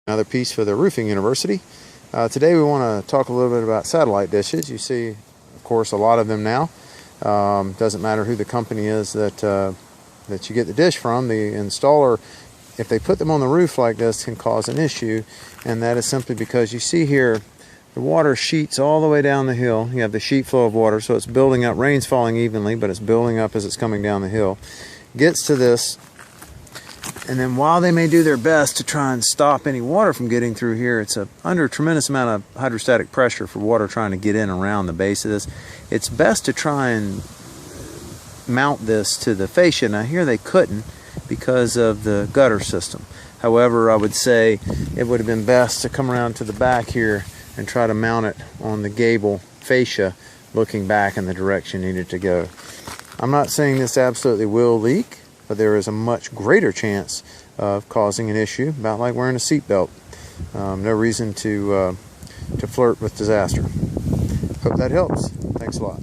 Another piece for the Roofing University. Today we want to talk a little bit about satellite dishes. You see, of course, a lot of them now. Doesn't matter who the company is that you get the dish from. The installer, if they put them on the roof like this, can cause an issue, and that is simply because you see here the water sheets all the way down the hill. You have the sheet flow of water, so it's building up. Rain's falling evenly, but it's building up as it's coming down the hill. Gets to this, and then while they may do their best to try and stop any water from getting through here, it's under a tremendous amount of hydrostatic pressure for water trying to get in around the base of this. It's best to try and mount this to the fascia. Now here they couldn't because of the gutter system. However, I would say it would have been best to come around to the back here and try to mount it on the gable fascia, looking back in the direction you needed to go. I'm not saying this absolutely will leak, but there is a much greater chance of causing an issue, about like wearing a seatbelt. No reason to flirt with disaster. Hope that helps. Thanks a lot.